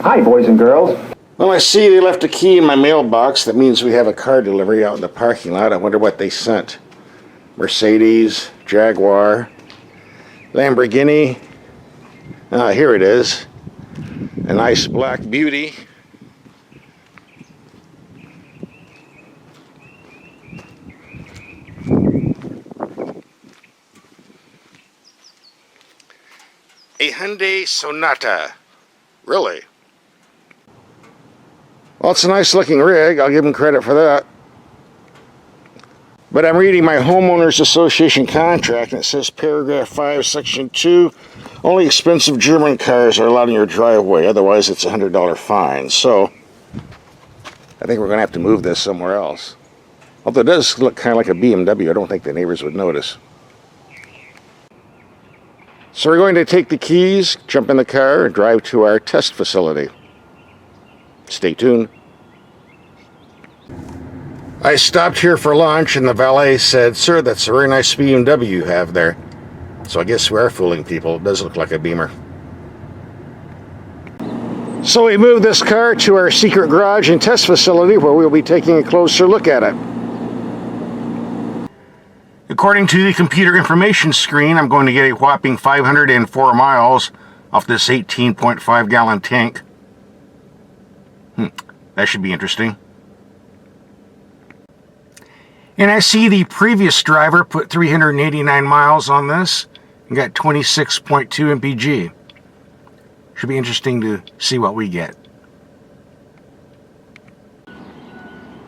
Hi, boys and girls. Well, I see they left a key in my mailbox. That means we have a car delivery out in the parking lot. I wonder what they sent. Mercedes, Jaguar, Lamborghini. Here it is. A nice black beauty. A Hyundai Sonata. Really? Well, it's a nice looking rig. I'll give them credit for that. But I'm reading my Homeowners Association contract, and it says paragraph 5, section 2, only expensive German cars are allowed in your driveway. Otherwise, it's a $100 fine. So, I think we're going to have to move this somewhere else. Although it does look kind of like a BMW. I don't think the neighbors would notice. So we're going to take the keys, jump in the car, and drive to our test facility. Stay tuned. I stopped here for lunch, and the valet said, "Sir, that's a very nice BMW you have there." So I guess we are fooling people. It does look like a Beamer. So we moved this car to our secret garage and test facility where we'll be taking a closer look at it. According to the computer information screen, I'm going to get a whopping 504 miles off this 18.5 gallon tank. That should be interesting. And I see the previous driver put 389 miles on this and got 26.2 mpg. Should be interesting to see what we get.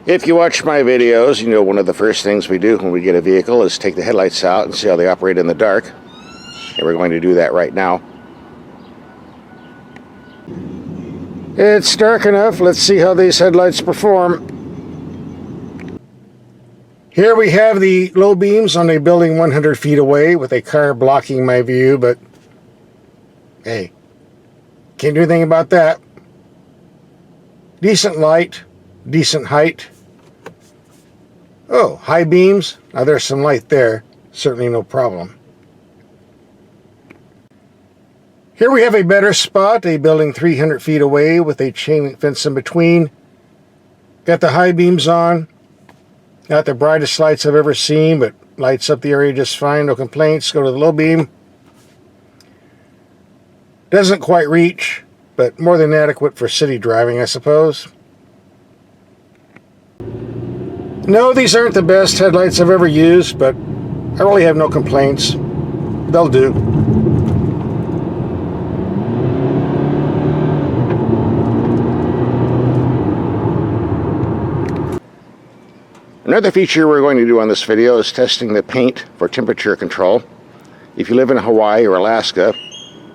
If you watch my videos, you know one of the first things we do when we get a vehicle is take the headlights out and see how they operate in the dark. And we're going to do that right now. It's dark enough. Let's see how these headlights perform. Here we have the low beams on a building 100 feet away with a car blocking my view, but hey, can't do anything about that. Decent light, decent height. Oh, high beams. Now there's some light there. Certainly no problem. Here we have a better spot, a building 300 feet away with a chain link fence in between. Got the high beams on. Not the brightest lights I've ever seen, but lights up the area just fine. No complaints. Go to the low beam. Doesn't quite reach, but more than adequate for city driving, I suppose. No, these aren't the best headlights I've ever used, but I really have no complaints. They'll do. Another feature we're going to do on this video is testing the paint for temperature control. If you live in Hawaii or Alaska,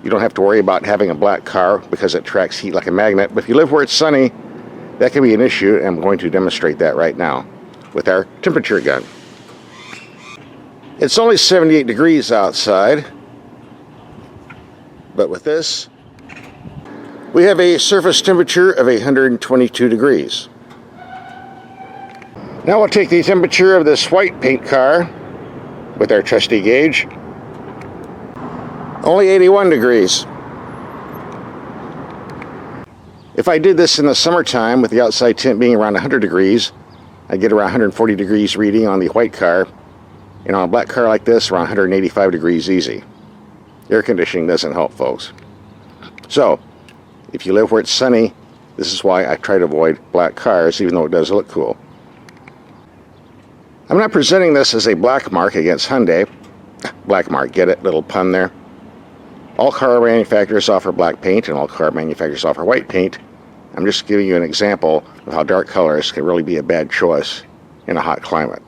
you don't have to worry about having a black car because it tracks heat like a magnet. But if you live where it's sunny, that can be an issue, and I'm going to demonstrate that right now with our temperature gun. It's only 78 degrees outside, but with this, we have a surface temperature of 122 degrees. Now we'll take the temperature of this white paint car with our trusty gauge. Only 81 degrees. If I did this in the summertime with the outside temp being around 100 degrees, I'd get around 140 degrees reading on the white car. And on a black car like this, around 185 degrees easy. Air conditioning doesn't help, folks. So, if you live where it's sunny, this is why I try to avoid black cars, even though it does look cool. I'm not presenting this as a black mark against Hyundai. Black mark, get it? Little pun there. All car manufacturers offer black paint, and all car manufacturers offer white paint. I'm just giving you an example of how dark colors can really be a bad choice in a hot climate.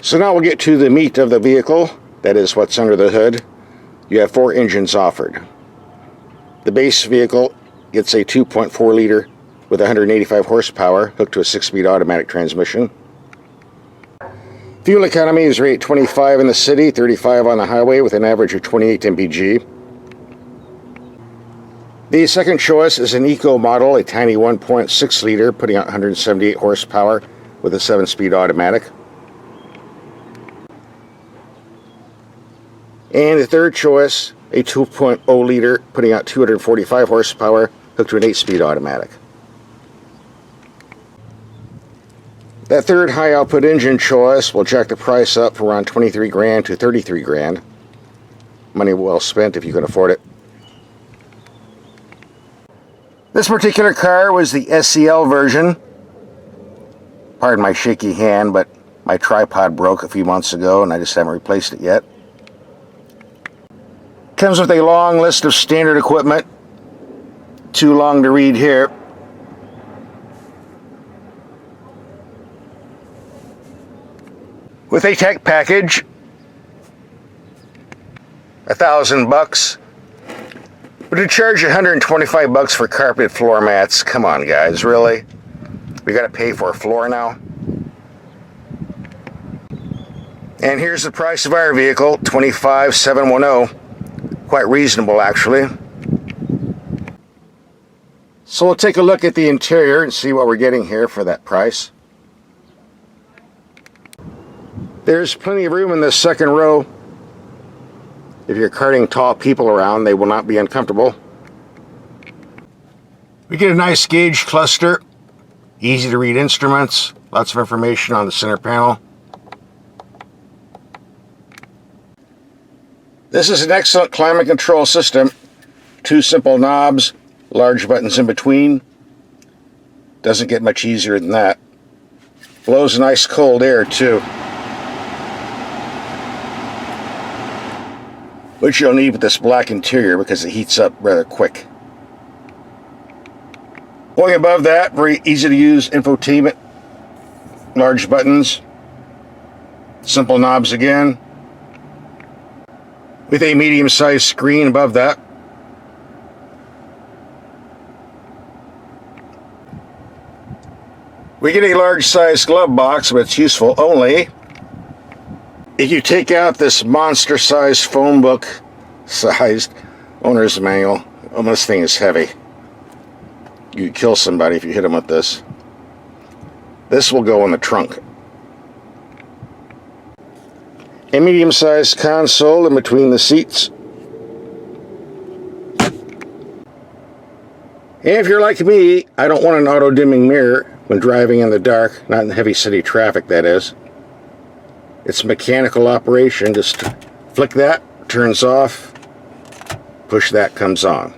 So now we'll get to the meat of the vehicle. That is what's under the hood. You have 4 engines offered. The base vehicle gets a 2.4 liter with 185 horsepower hooked to a 6-speed automatic transmission. Fuel economy is rate 25 in the city, 35 on the highway with an average of 28 mpg. The second choice is an Eco model, a tiny 1.6 liter, putting out 178 horsepower with a 7-speed automatic. And the third choice a 2.0 liter putting out 245 horsepower hooked to an 8-speed automatic. That third high output engine choice will jack the price up from around 23 grand to 33 grand. Money well spent if you can afford it. This particular car was the SEL version. Pardon my shaky hand, but my tripod broke a few months ago and I just haven't replaced it yet. Comes with a long list of standard equipment. Too long to read here. With a tech package, $1,000. But to charge $125 for carpeted floor mats, come on guys, really? We gotta pay for a floor now? And here's the price of our vehicle, $25,710. Quite reasonable actually. So we'll take a look at the interior and see what we're getting here for that price. There's plenty of room in this second row. If you're carting tall people around, they will not be uncomfortable. We get a nice gauge cluster, easy to read instruments, lots of information on the center panel. This is an excellent climate control system. 2 simple knobs, large buttons in between. Doesn't get much easier than that. Blows nice cold air too, which you'll need with this black interior because it heats up rather quick. Going above that, very easy to use infotainment. Large buttons, simple knobs again, with a medium-sized screen above that. We get a large-sized glove box, but it's useful only if you take out this monster-sized phone book-sized owner's manual. Oh, this thing is heavy. You could kill somebody if you hit them with this. This will go in the trunk. A medium-sized console in between the seats. And if you're like me, I don't want an auto-dimming mirror when driving in the dark, not in heavy city traffic, that is. It's mechanical operation. Just flick that, turns off, push that, comes on.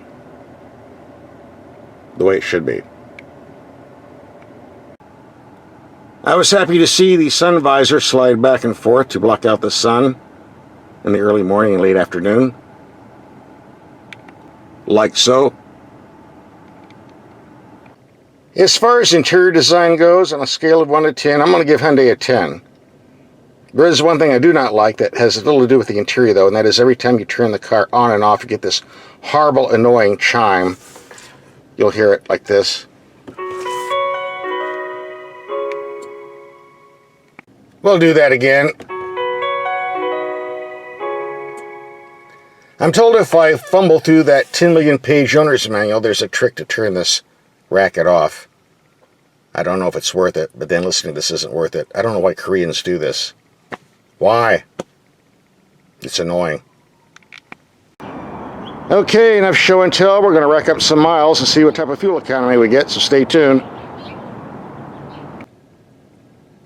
The way it should be. I was happy to see the sun visor slide back and forth to block out the sun in the early morning and late afternoon. Like so. As far as interior design goes, on a scale of 1 to 10, I'm going to give Hyundai a 10. There is one thing I do not like that has little to do with the interior, though, and that is every time you turn the car on and off, you get this horrible, annoying chime. You'll hear it like this. We'll do that again. I'm told if I fumble through that 10 million page owner's manual, there's a trick to turn this racket off. I don't know if it's worth it, but then listening to this isn't worth it. I don't know why Koreans do this. Why? It's annoying. Okay, enough show and tell. We're going to rack up some miles and see what type of fuel economy we get, so stay tuned.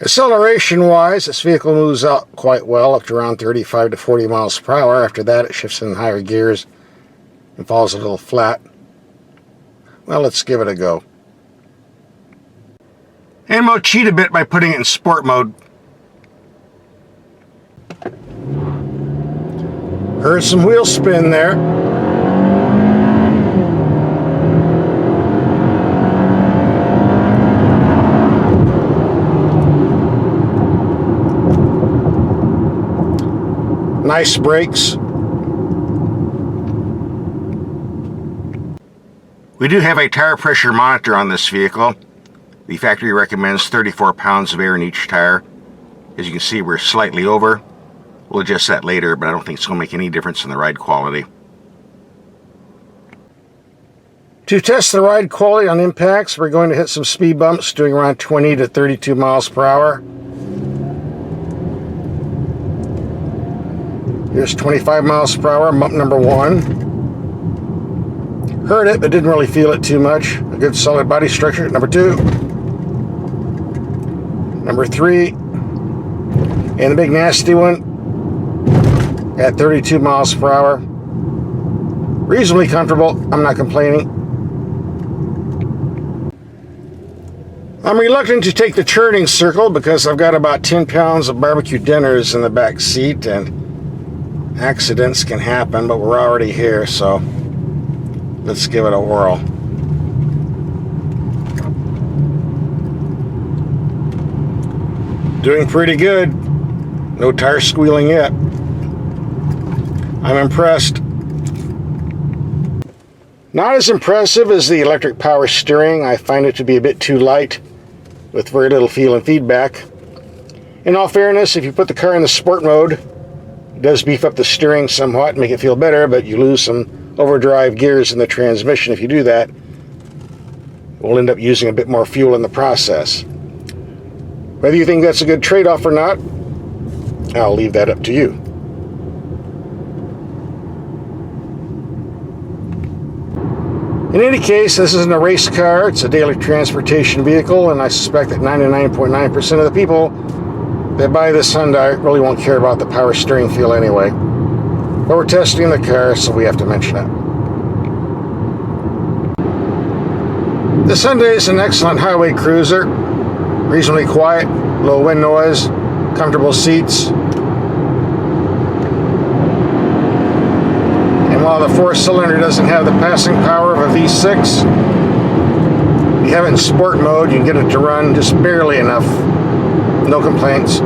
Acceleration-wise, this vehicle moves out quite well, up to around 35 to 40 miles per hour. After that, it shifts in higher gears and falls a little flat. Well, let's give it a go. And we'll cheat a bit by putting it in sport mode. Heard some wheel spin there. Nice brakes. We do have a tire pressure monitor on this vehicle. The factory recommends 34 pounds of air in each tire. As you can see, we're slightly over. We'll adjust that later, but I don't think it's going to make any difference in the ride quality. To test the ride quality on impacts, we're going to hit some speed bumps, doing around 20 to 32 miles per hour. Here's 25 miles per hour, bump number 1. Heard it, but didn't really feel it too much. A good solid body structure. Number 2. Number 3. And the big nasty one at 32 miles per hour. Reasonably comfortable. I'm not complaining. I'm reluctant to take the turning circle because I've got about 10 pounds of barbecue dinners in the back seat and accidents can happen, but we're already here, so let's give it a whirl. Doing pretty good. No tire squealing yet. I'm impressed. Not as impressive as the electric power steering. I find it to be a bit too light with very little feel and feedback. In all fairness, if you put the car in the sport mode, it does beef up the steering somewhat and make it feel better, but you lose some overdrive gears in the transmission if you do that. We'll end up using a bit more fuel in the process. Whether you think that's a good trade-off or not, I'll leave that up to you. In any case, this isn't a race car, it's a daily transportation vehicle, and I suspect that 99.9% of the people that buy this Hyundai really won't care about the power steering feel anyway. But we're testing the car, so we have to mention it. This Hyundai is an excellent highway cruiser. Reasonably quiet, low wind noise, comfortable seats. And while the 4-cylinder doesn't have the passing power of a V6, if you have it in sport mode, you can get it to run just barely enough. No complaints.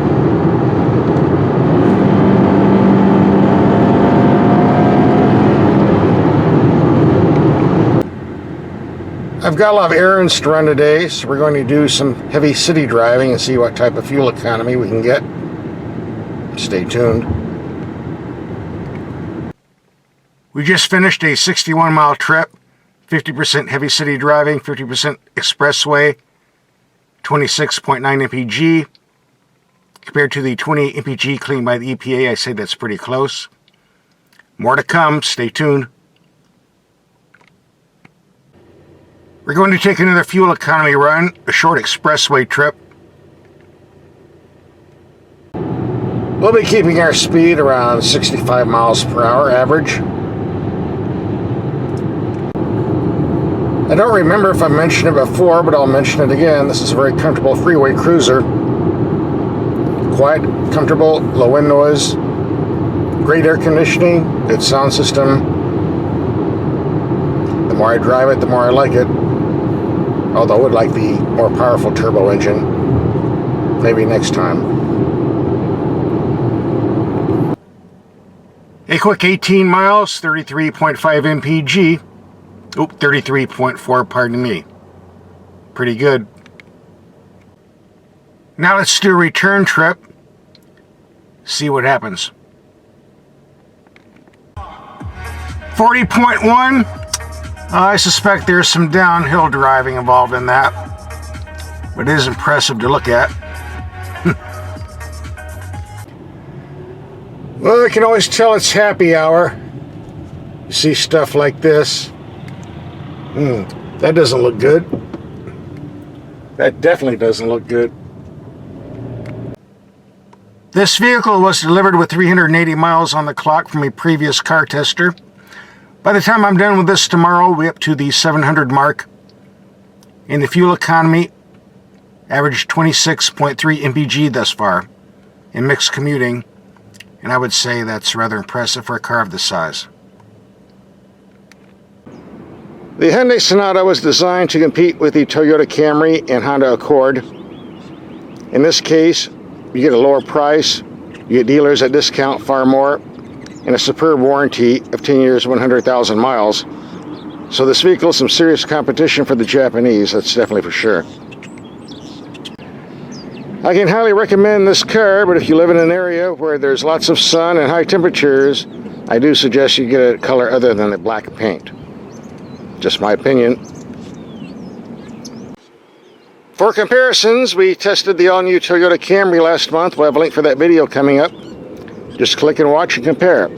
I've got a lot of errands to run today, so we're going to do some heavy city driving and see what type of fuel economy we can get. Stay tuned. We just finished a 61-mile trip, 50% heavy city driving, 50% expressway, 26.9 mpg. Compared to the 28 mpg cleaned by the EPA, I say that's pretty close. More to come, stay tuned. We're going to take another fuel economy run, a short expressway trip. We'll be keeping our speed around 65 miles per hour average. I don't remember if I mentioned it before, but I'll mention it again. This is a very comfortable freeway cruiser. Quiet, comfortable, low wind noise, great air conditioning, good sound system. The more I drive it, the more I like it. Although I would like the more powerful turbo engine. Maybe next time. A quick 18 miles, 33.5 mpg. Oop, 33.4, pardon me. Pretty good. Now let's do a return trip. See what happens. 40.1. I suspect there's some downhill driving involved in that, but it is impressive to look at. Well, I can always tell it's happy hour. You see stuff like this. That doesn't look good. That definitely doesn't look good. This vehicle was delivered with 380 miles on the clock from a previous car tester. By the time I'm done with this tomorrow, we'll be up to the 700 mark. And the fuel economy averaged 26.3 mpg thus far in mixed commuting. And I would say that's rather impressive for a car of this size. The Hyundai Sonata was designed to compete with the Toyota Camry and Honda Accord. In this case, you get a lower price, you get dealers that discount far more, and a superb warranty of 10 years, 100,000 miles. So this vehicle is some serious competition for the Japanese, that's definitely for sure. I can highly recommend this car, but if you live in an area where there's lots of sun and high temperatures, I do suggest you get a color other than the black paint. Just my opinion. For comparisons, we tested the all-new Toyota Camry last month. We'll have a link for that video coming up. Just click and watch and compare.